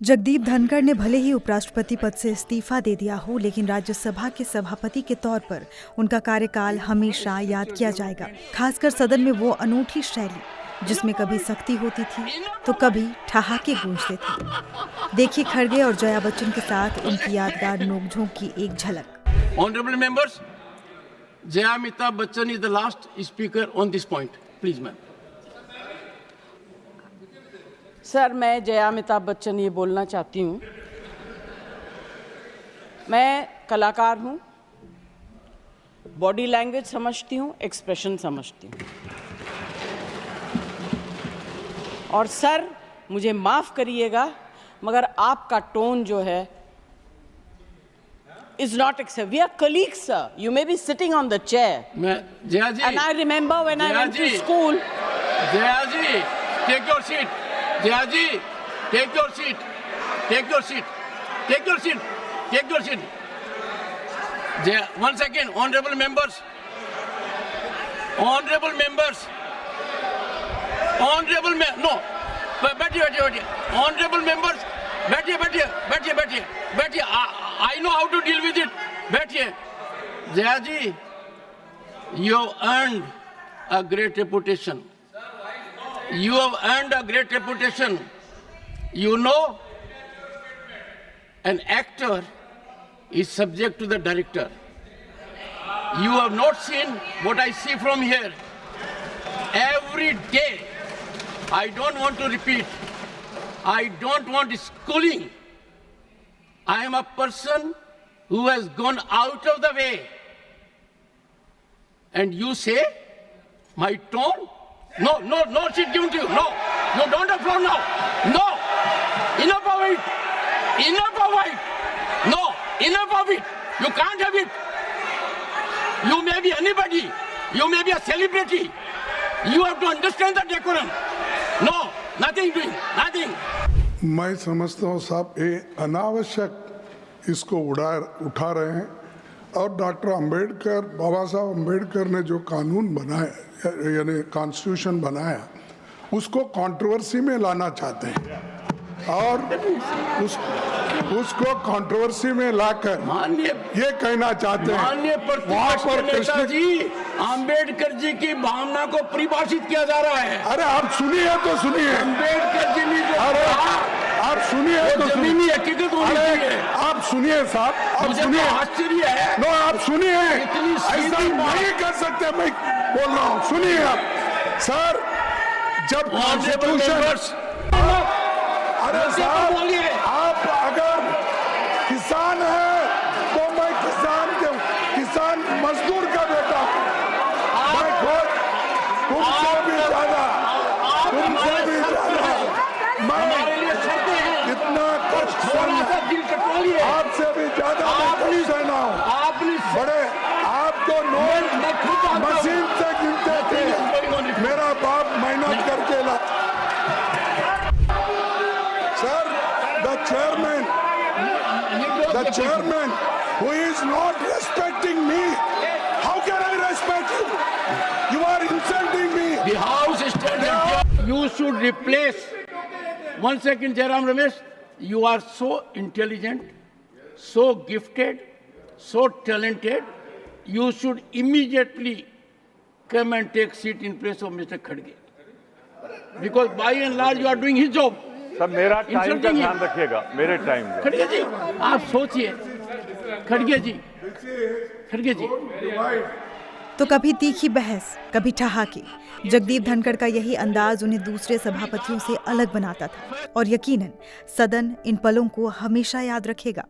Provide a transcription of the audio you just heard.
जगदीप धनखड़ ने भले ही उपराष्ट्रपति पद से इस्तीफा दे दिया हो, लेकिन राज्यसभा के सभापति के तौर पर उनका कार्यकाल हमेशा याद किया जाएगा। खासकर सदन में वो अनूठी शैली जिसमें कभी सख्ती होती थी तो कभी ठहाके गूंजते थे। देखिए खड़गे और जया बच्चन के साथ उनकी यादगार नोकझोंक की एक झलक। Honourable members, Jaya Amitabh Bachchan is the last speaker on this point, please ma'am. Sir, मैं जया अमिताभ बच्चन ये बोलना चाहती हूँ, मैं कलाकार हूँ, बॉडी लैंग्वेज समझती हूँ, एक्सप्रेशन समझती हूँ। और सर, मुझे माफ़ करिएगा मगर आपका टोन जो है is not acceptable. We are colleagues, sir. You may be sitting on the chair. Jaya ji, and I remember when I went to school. Jaya ji, take your seat. Jaya ji, take your seat. Take your seat. Take your seat. Take your seat. Jaya, 1 second, honorable members. Honorable members. Honorable no. बैठिए. Honorable members. बैठिए. I know how to deal with it. बैठिए. Jaya ji, you have earned a great reputation. You have earned a great reputation. You know, an actor is subject to the director. You have not seen what I see from here. Every day, I don't want to repeat. I don't want schooling. I am a person who has gone out of the way. And you say, my tone? No, seat given to you. No, don't applaud now. No, enough of it. No, enough of it. You can't have it. You may be anybody. You may be a celebrity. You have to understand the decorum. No, nothing doing, nothing. मैं समझता हूँ साहब ये अनावश्यक इसको उठा रहे हैं और डॉक्टर अंबेडकर, बाबा साहब अंबेडकर ने जो कानून बनाया यानी कॉन्स्टिट्यूशन बनाया उसको कंट्रोवर्सी में लाना चाहते हैं और उसको कंट्रोवर्सी में लाकर ये कहना चाहते हैं वहाँ पर कृष्ण जी अंबेडकर जी की भावना को परिभाषित किया जा रहा है। अरे आप सुनिए तो सुनिए, अंबेडकर जी ने जो आप सुनिए तो जमीनी हकीकत होनी चाहिए। आप सुनिए साहब, आप सुनिए। आश्चर्य है। नो, आप सुनिए, ऐसा नहीं कर सकते। मैं बोल रहा हूँ, सुनिए आप। सर, जब कॉन्स्टिट्यूशन, अरे साहब आप अगर किसान है तो मैं किसान मजदूर का बेटा, मैं खुद तुमसे भी ज्यादा मैं इतना कष्ट आपसे भी ज्यादा सहना हूँ। बड़े आपको नोट मशीन से गिनते थे, मेरा बाप मेहनत करके ला। Sir, the chairman who is not respecting me, how can I respect you? You are insulting me. The house is standing. You should replace. 1 second, Jairam Ramesh. You are so intelligent, so gifted, so talented. You should immediately come and take seat in place of Mr. Khadge. Because by and large you are doing his job. Sir, मेरा time का ध्यान रखिएगा, मेरे time का। खड़गे जी, आप सोचिए। खड़गे जी। तो कभी तीखी बहस, कभी ठहाके। जगदीप धनखड़ का यही अंदाज उन्हें दूसरे सभापतियों से अलग बनाता था और यकीनन सदन इन पलों को हमेशा याद रखेगा।